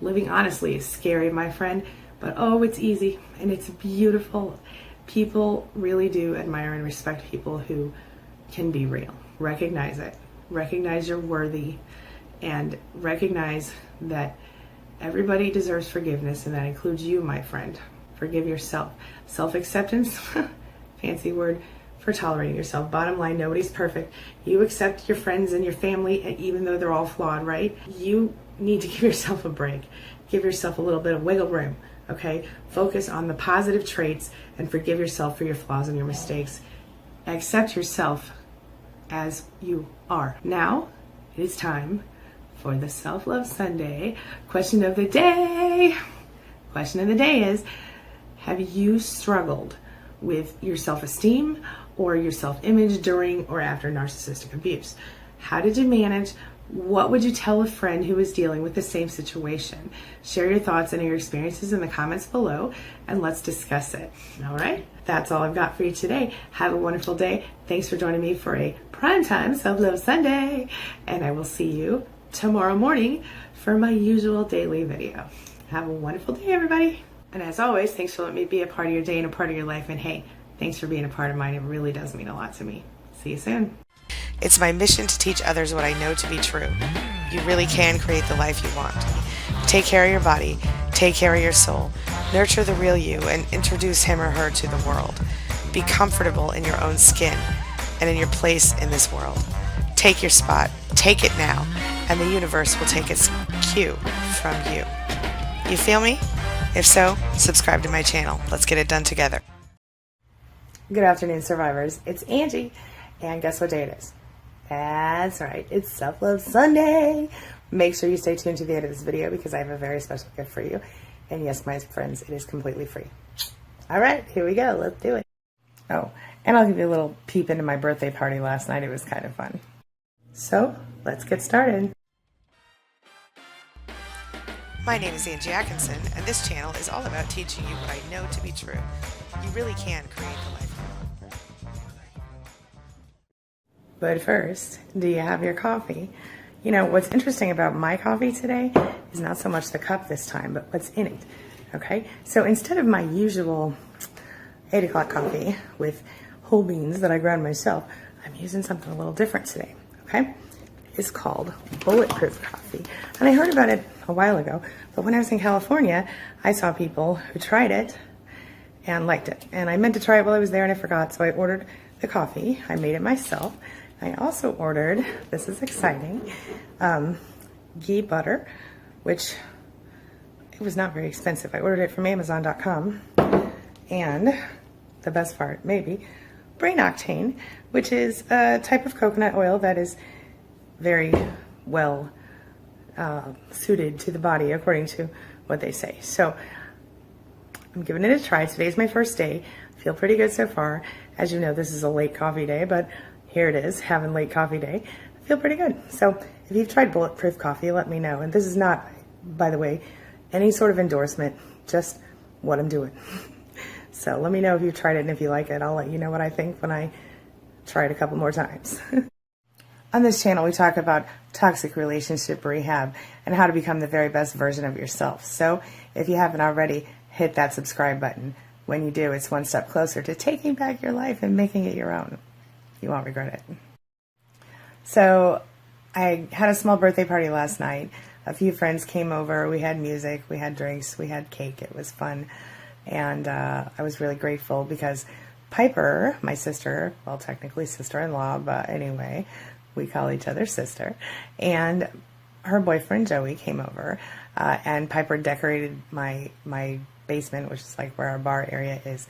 Living honestly is scary, my friend, but oh, it's easy and it's beautiful. People really do admire and respect people who can be real. Recognize it. Recognize you're worthy and recognize that everybody deserves forgiveness, and that includes you, my friend. Forgive yourself. Self-acceptance, fancy word for tolerating yourself. Bottom line, nobody's perfect. You accept your friends and your family, and even though they're all flawed, right? You need to give yourself a break. Give yourself a little bit of wiggle room, okay? Focus on the positive traits and forgive yourself for your flaws and your mistakes. Accept yourself as you are. Now, it is time for the Self-Love Sunday question of the day. Question of the day is, have you struggled with your self-esteem or your self-image during or after narcissistic abuse? How did you manage? What would you tell a friend who is dealing with the same situation? Share your thoughts and your experiences in the comments below, and let's discuss it. All right? That's all I've got for you today. Have a wonderful day. Thanks for joining me for a primetime Self-Love Sunday, and I will see you tomorrow morning for my usual daily video. Have a wonderful day, everybody. And as always, thanks for letting me be a part of your day and a part of your life. And hey, thanks for being a part of mine. It really does mean a lot to me. See you soon. It's my mission to teach others what I know to be true. You really can create the life you want. Take care of your body, take care of your soul, nurture the real you, and introduce him or her to the world. Be comfortable in your own skin and in your place in this world. Take your spot, take it now, and the universe will take its cue from you. You feel me? If so, subscribe to my channel. Let's get it done together. Good afternoon, survivors. It's Angie, and guess what day it is? That's right, it's Self-Love Sunday. Make sure you stay tuned to the end of this video because I have a very special gift for you. And yes, my friends, it is completely free. All right, here we go. Let's do it. Oh, and I'll give you a little peep into my birthday party last night. It was kind of fun. So, let's get started. My name is Angie Atkinson, and this channel is all about teaching you what I know to be true. You really can create the life you want. But first, do you have your coffee? You know, what's interesting about my coffee today is not so much the cup this time, but what's in it, okay? So instead of my usual 8 o'clock coffee with whole beans that I ground myself, I'm using something a little different today, okay? It's called bulletproof coffee. And I heard about it a while ago, but when I was in California, I saw people who tried it and liked it. And I meant to try it while I was there and I forgot, so I ordered the coffee. I made it myself. I also ordered, this is exciting, ghee butter, which it was not very expensive. I ordered it from Amazon.com. And the best part, maybe, brain octane, which is a type of coconut oil that is very well suited to the body, according to what they say. So I'm giving it a try. Today's my first day. I feel pretty good so far. As you know, this is a late coffee day, but here it is, having late coffee day. I feel pretty good. So if you've tried bulletproof coffee, let me know. And this is not, by the way, any sort of endorsement, just what I'm doing. So let me know if you've tried it, and if you like it, I'll let you know what I think when I try it a couple more times. On this channel, we talk about toxic relationship rehab and how to become the very best version of yourself. So if you haven't already, hit that subscribe button. When you do, it's one step closer to taking back your life and making it your own. You won't regret it. So I had a small birthday party last night. A few friends came over. We had music, we had drinks, we had cake. It was fun. And I was really grateful because Piper, my sister, well, technically sister-in-law, but anyway, we call each other sister, and her boyfriend Joey came over, and Piper decorated my basement, which is like where our bar area is,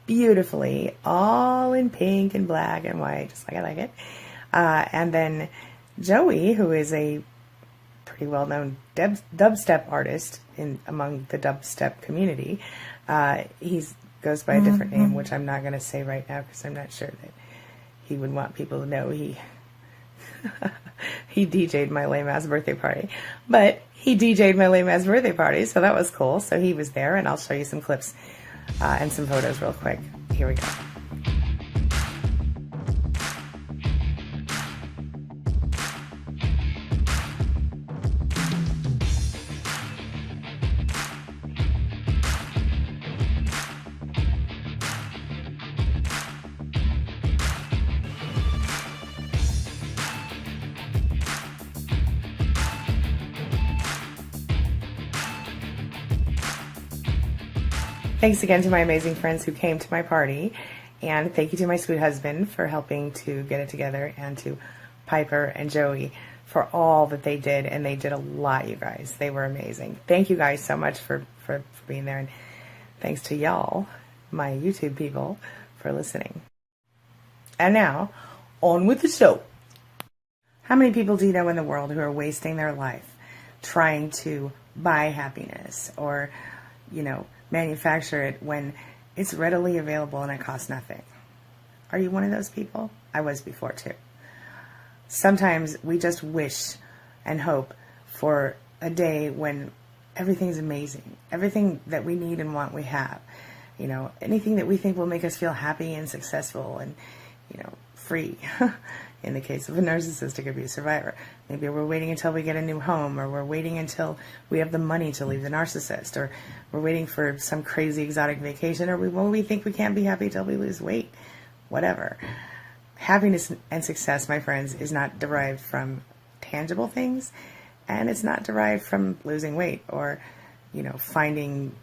beautifully, all in pink and black and white, just like I like it. And then Joey, who is a pretty well-known dubstep artist among the dubstep community, he goes by a different name, which I'm not going to say right now because I'm not sure that he would want people to know he DJ'd my lame-ass birthday party. But he DJ'd my lame-ass birthday party, so that was cool. So he was there, and I'll show you some clips and some photos real quick. Here we go. Thanks again to my amazing friends who came to my party. And thank you to my sweet husband for helping to get it together, and to Piper and Joey for all that they did. And they did a lot, you guys. They were amazing. Thank you guys so much for being there. And thanks to y'all, my YouTube people, for listening. And now, on with the show. How many people do you know in the world who are wasting their life trying to buy happiness, or, manufacture it when it's readily available and it costs nothing? Are you one of those people? I was before too. Sometimes we just wish and hope for a day when everything's amazing. Everything that we need and want, we have. Anything that we think will make us feel happy and successful and, free. In the case of a narcissistic abuse survivor. Maybe we're waiting until we get a new home, or we're waiting until we have the money to leave the narcissist, or we're waiting for some crazy exotic vacation, or we think we can't be happy till we lose weight. Whatever. Happiness and success, my friends, is not derived from tangible things, and it's not derived from losing weight, or, finding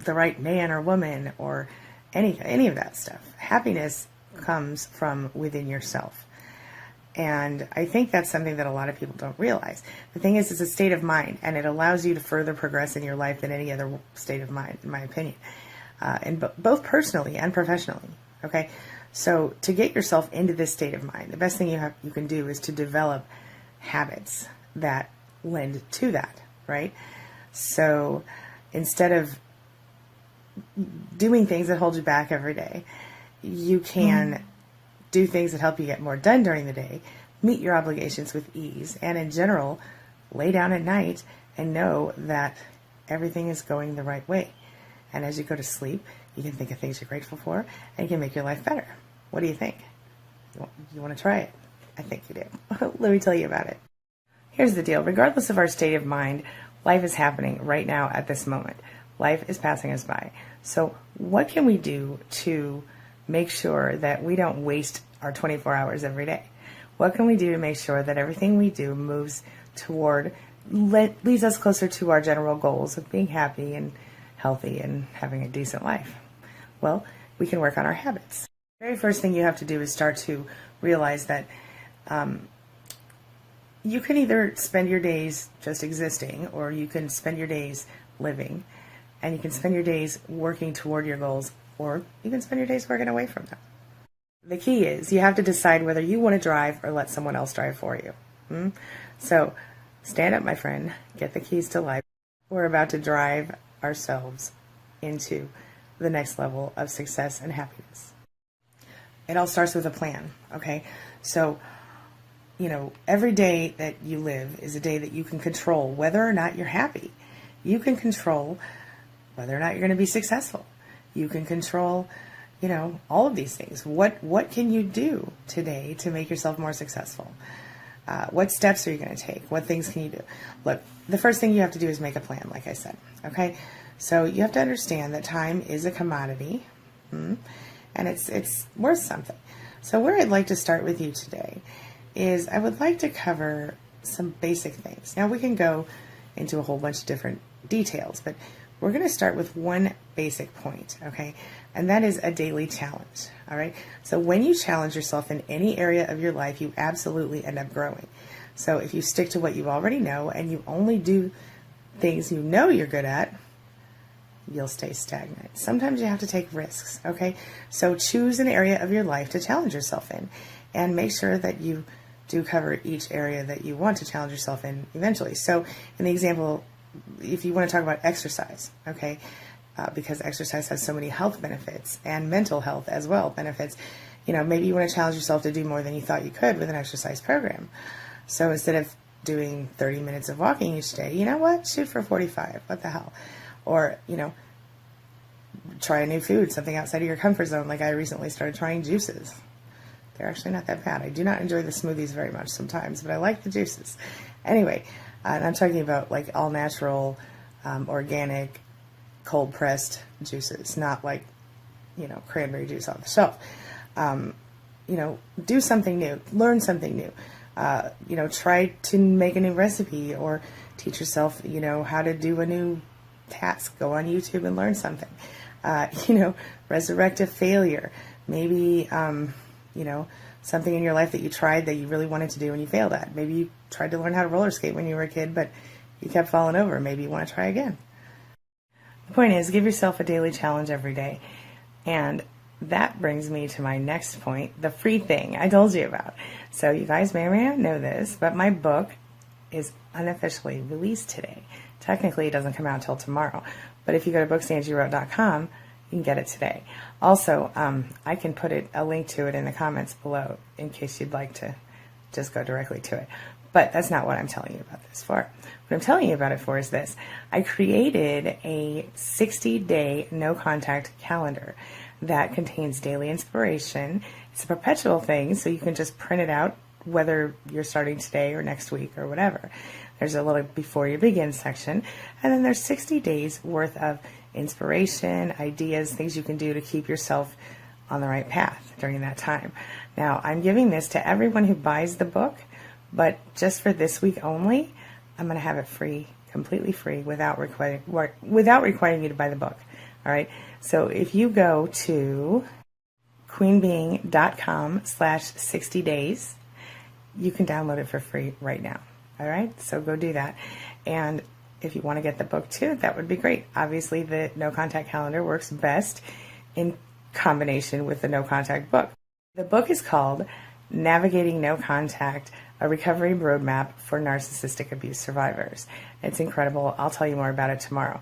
the right man or woman, or any of that stuff. Happiness comes from within yourself. And I think that's something that a lot of people don't realize. The thing is, it's a state of mind, and it allows you to further progress in your life than any other state of mind, in my opinion, and both personally and professionally. Okay, so to get yourself into this state of mind, the best thing you can do is to develop habits that lend to that. Right. So instead of doing things that hold you back every day, you can do things that help you get more done during the day, meet your obligations with ease, and in general, lay down at night and know that everything is going the right way. And as you go to sleep, you can think of things you're grateful for, and you can make your life better. What do you think? You want to try it? I think you do. Let me tell you about it. Here's the deal. Regardless of our state of mind, life is happening right now at this moment. Life is passing us by. So what can we do to make sure that we don't waste our 24 hours every day? What can we do to make sure that everything we do moves leads us closer to our general goals of being happy and healthy and having a decent life? Well, we can work on our habits. The very first thing you have to do is start to realize that you can either spend your days just existing, or you can spend your days living, and you can spend your days working toward your goals, or you can spend your days working away from them. The key is you have to decide whether you want to drive or let someone else drive for you. So stand up, my friend. Get the keys to life. We're about to drive ourselves into the next level of success and happiness. It all starts with a plan, okay? So, every day that you live is a day that you can control whether or not you're happy. You can control whether or not you're going to be successful. You can control, all of these things. What can you do today to make yourself more successful? What steps are you going to take? What things can you do? Look, the first thing you have to do is make a plan, like I said. Okay, so you have to understand that time is a commodity, and it's worth something. So where I'd like to start with you today is I would like to cover some basic things. Now we can go into a whole bunch of different details, but we're going to start with one basic point, okay? And that is a daily challenge, all right? So when you challenge yourself in any area of your life, you absolutely end up growing. So if you stick to what you already know and you only do things you know you're good at, you'll stay stagnant. Sometimes you have to take risks, okay? So choose an area of your life to challenge yourself in, and make sure that you do cover each area that you want to challenge yourself in eventually. So in the example, if you want to talk about exercise, okay, because exercise has so many health benefits and mental health as well benefits, maybe you want to challenge yourself to do more than you thought you could with an exercise program. So instead of doing 30 minutes of walking each day, you know what? Shoot for 45. What the hell? Or, try a new food, something outside of your comfort zone. Like I recently started trying juices. They're actually not that bad. I do not enjoy the smoothies very much sometimes, but I like the juices. Anyway, and I'm talking about like all natural, organic, cold pressed juices, not like, cranberry juice off the shelf. Do something new, learn something new. Try to make a new recipe, or teach yourself, how to do a new task. Go on YouTube and learn something. resurrect a failure. Maybe, something in your life that you tried that you really wanted to do and you failed at. Maybe you tried to learn how to roller skate when you were a kid, but you kept falling over. Maybe you want to try again. The point is, give yourself a daily challenge every day. And that brings me to my next point, the free thing I told you about. So you guys may or may not know this, but my book is unofficially released today. Technically, it doesn't come out until tomorrow. But if you go to booksangieWrote.com, you can get it today. Also, I can put a link to it in the comments below in case you'd like to just go directly to it. But that's not what I'm telling you about this for. What I'm telling you about it for is this. I created a 60-day no-contact calendar that contains daily inspiration. It's a perpetual thing, so you can just print it out whether you're starting today or next week or whatever. There's a little before you begin section, and then there's 60 days worth of inspiration, ideas, things you can do to keep yourself on the right path during that time. Now, I'm giving this to everyone who buys the book, but just for this week only, I'm going to have it free, completely free, without requiring you to buy the book. All right. So if you go to queenbeing.com/60 days, you can download it for free right now. All right. So go do that. And if you want to get the book too, that would be great. Obviously, the no contact calendar works best in combination with the no contact book. The book is called Navigating No Contact, a recovery roadmap for narcissistic abuse survivors. It's incredible. I'll tell you more about it tomorrow,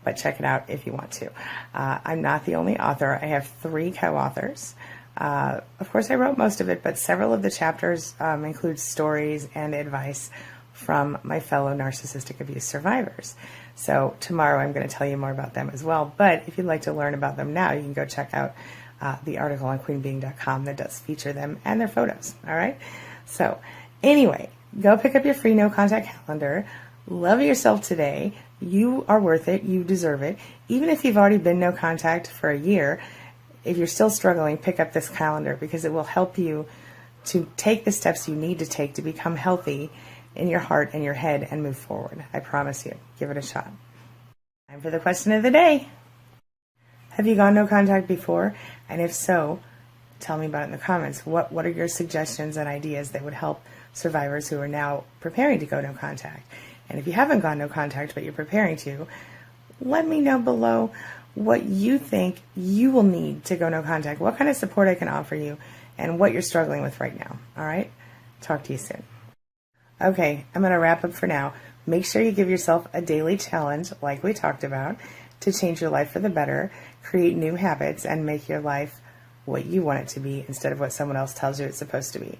but check it out if you want to. I'm not the only author. I have 3 co-authors. Of course, I wrote most of it, but several of the chapters include stories and advice from my fellow narcissistic abuse survivors. So tomorrow I'm going to tell you more about them as well. But if you'd like to learn about them now, you can go check out the article on queenbeing.com that does feature them and their photos. All right. So anyway, go pick up your free no contact calendar. Love yourself today. You are worth it. You deserve it. Even if you've already been no contact for a year, if you're still struggling, pick up this calendar because it will help you to take the steps you need to take to become healthy in your heart and your head and move forward. I promise you. Give it a shot. Time for the question of the day. Have you gone no contact before? And if so, tell me about it in the comments. What are your suggestions and ideas that would help survivors who are now preparing to go no contact? And if you haven't gone no contact but you're preparing to, let me know below what you think you will need to go no contact, what kind of support I can offer you, and what you're struggling with right now. All right? Talk to you soon. Okay, I'm going to wrap up for now. Make sure you give yourself a daily challenge, like we talked about, to change your life for the better, create new habits, and make your life what you want it to be instead of what someone else tells you it's supposed to be.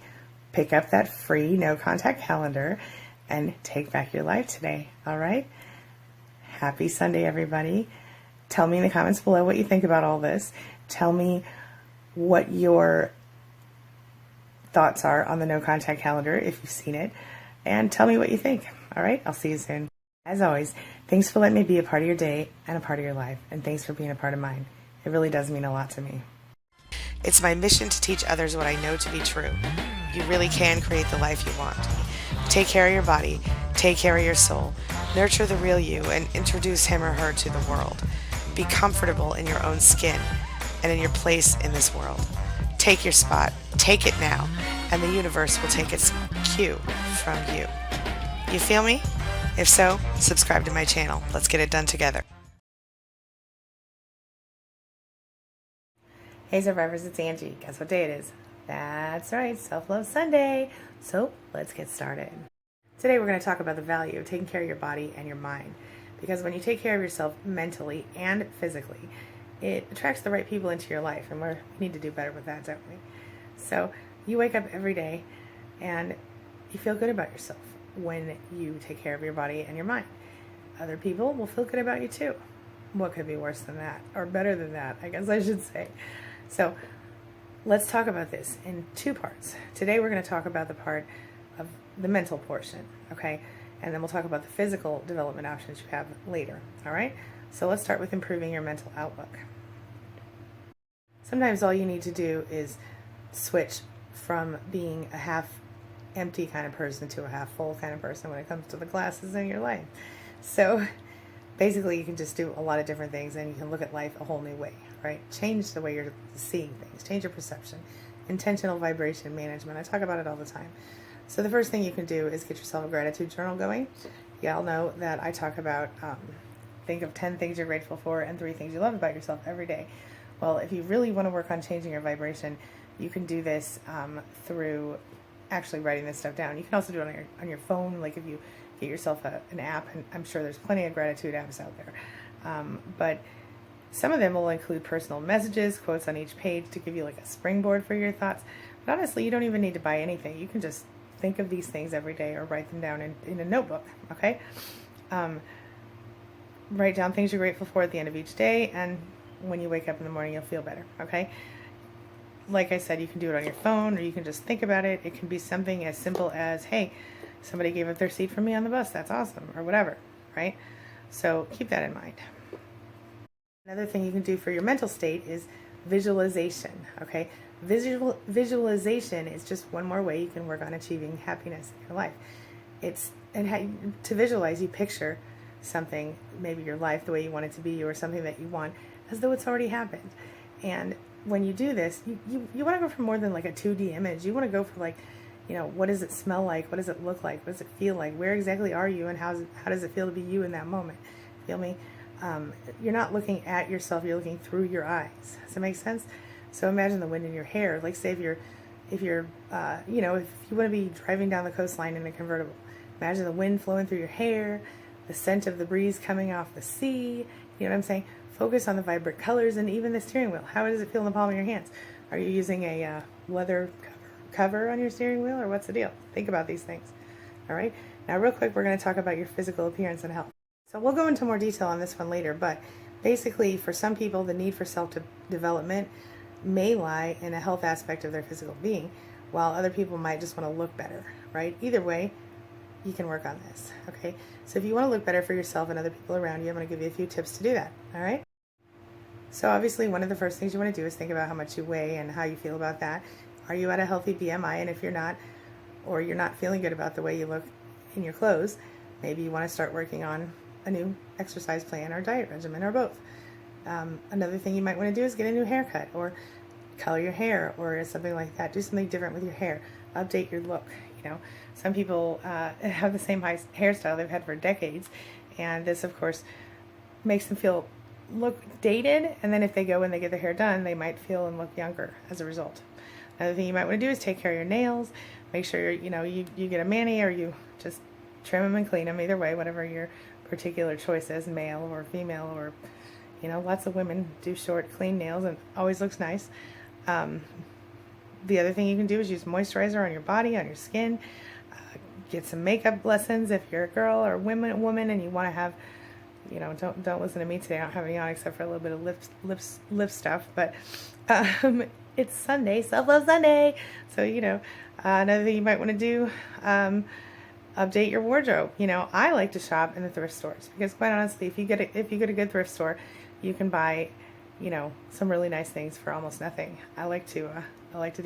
Pick up that free no contact calendar and take back your life today. All right? Happy Sunday, everybody. Tell me in the comments below what you think about all this. Tell me what your thoughts are on the no contact calendar if you've seen it, and tell me what you think. All right? I'll see you soon. As always, thanks for letting me be a part of your day and a part of your life, and thanks for being a part of mine. It really does mean a lot to me. It's my mission to teach others what I know to be true. You really can create the life you want. Take care of your body, take care of your soul, nurture the real you, and introduce him or her to the world. Be comfortable in your own skin and in your place in this world. Take your spot, take it now, and the universe will take its cue from you. You feel me? If so, subscribe to my channel. Let's get it done together. Hey survivors, it's Angie. Guess what day it is? That's right, Self-Love Sunday. So let's get started. Today we're going to talk about the value of taking care of your body and your mind. Because when you take care of yourself mentally and physically, it attracts the right people into your life. And we need to do better with that, don't we? So you wake up every day and you feel good about yourself when you take care of your body and your mind. Other people will feel good about you too. What could be worse than that? Or better than that, I guess I should say. So let's talk about this in 2 parts. Today we're going to talk about the part of the mental portion, okay? And then we'll talk about the physical development options you have later, all right? So let's start with improving your mental outlook. Sometimes all you need to do is switch from being a half empty kind of person to a half full kind of person when it comes to the glasses in your life. So basically you can just do a lot of different things, and you can look at life a whole new way, right? Change the way you're seeing things, change your perception. Intentional vibration management. I talk about it all the time. So the first thing you can do is get yourself a gratitude journal going. Y'all know that I talk about think of 10 things you're grateful for and 3 things you love about yourself every day. Well, if you really want to work on changing your vibration, you can do this through actually writing this stuff down. You can also do it on your phone, like if you get yourself an app, and I'm sure there's plenty of gratitude apps out there. But some of them will include personal messages, quotes on each page to give you like a springboard for your thoughts. But honestly, you don't even need to buy anything. You can just think of these things every day or write them down in a notebook, okay? Write down things you're grateful for at the end of each day, and when you wake up in the morning, you'll feel better, okay? Like I said, you can do it on your phone, or you can just think about it. It can be something as simple as, hey, somebody gave up their seat for me on the bus. That's awesome, or whatever, right? So keep that in mind. Another thing you can do for your mental state is visualization, okay? Visualization is just one more way you can work on achieving happiness in your life. To visualize, you picture something, maybe your life the way you want it to be, or something that you want as though it's already happened. And when you do this, you want to go for more than like a 2D image. You want to go for like, what does it smell like? What does it look like? What does it feel like? Where exactly are you, and how does it feel to be you in that moment? Feel me? You're not looking at yourself, you're looking through your eyes. Does that make sense? So imagine the wind in your hair. Like say if you want to be driving down the coastline in a convertible, imagine the wind flowing through your hair, the scent of the breeze coming off the sea. You know what I'm saying? Focus on the vibrant colors and even the steering wheel. How does it feel in the palm of your hands? Are you using a leather cover on your steering wheel, or what's the deal? Think about these things. All right. Now, real quick, we're going to talk about your physical appearance and health. So we'll go into more detail on this one later, but basically for some people, the need for self-development may lie in a health aspect of their physical being, while other people might just want to look better, right? Either way, you can work on this, okay? So if you want to look better for yourself and other people around you, I'm going to give you a few tips to do that, all right? So obviously one of the first things you want to do is think about how much you weigh and how you feel about that. Are you at a healthy BMI? And if you're not, or you're not feeling good about the way you look in your clothes, maybe you want to start working on a new exercise plan or diet regimen, or both. Another thing you might want to do is get a new haircut, or color your hair, or something like that. Do something different with your hair. Update your look. Some people have the same hairstyle they've had for decades, and this, of course, makes them look dated. And then if they go and they get their hair done, they might feel and look younger as a result. Another thing you might want to do is take care of your nails. Make sure you get a mani, or you just trim them and clean them. Either way, whatever your particular choice is, male or female, or lots of women do short, clean nails, and always looks nice. The other thing you can do is use moisturizer on your body, on your skin. Get some makeup lessons if you're a girl or woman, and you want to have, don't listen to me today. I don't have any on except for a little bit of lip stuff. But it's Sunday, Self-Love Sunday. So another thing you might want to do, update your wardrobe. I like to shop in the thrift stores because, quite honestly, if you get a good thrift store, you can buy some really nice things for almost nothing. I like to do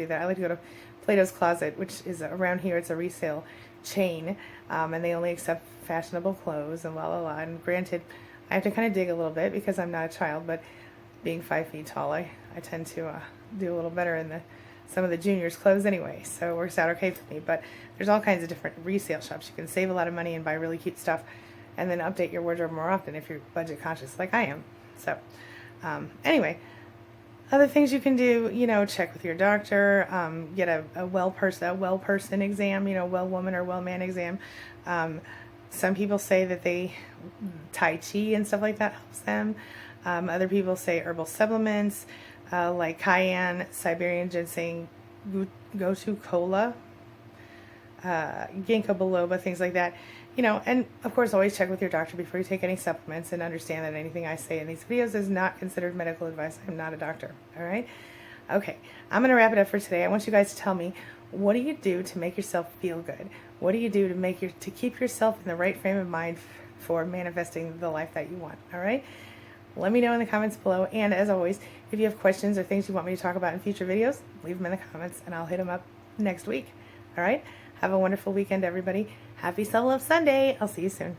that. I like to go to Plato's Closet, which is around here. It's a resale chain, and they only accept fashionable clothes and And granted, I have to kind of dig a little bit because I'm not a child, but being 5 feet tall, I tend to do a little better in some of the juniors' clothes anyway, so it works out okay for me. But there's all kinds of different resale shops. You can save a lot of money and buy really cute stuff, and then update your wardrobe more often if you're budget conscious like I am. So anyway, other things you can do, check with your doctor, get a well person exam, well woman or well man exam. Some people say that Tai Chi and stuff like that helps them. Other people say herbal supplements like cayenne, Siberian ginseng, gotu kola, ginkgo biloba, things like that. And of course, always check with your doctor before you take any supplements, and understand that anything I say in these videos is not considered medical advice. I'm not a doctor, all right? Okay, I'm going to wrap it up for today. I want you guys to tell me, what do you do to make yourself feel good? What do you do to keep yourself in the right frame of mind for manifesting the life that you want, all right? Let me know in the comments below, and as always, if you have questions or things you want me to talk about in future videos, leave them in the comments, and I'll hit them up next week, all right? Have a wonderful weekend, everybody. Happy Self-Love Sunday. I'll see you soon.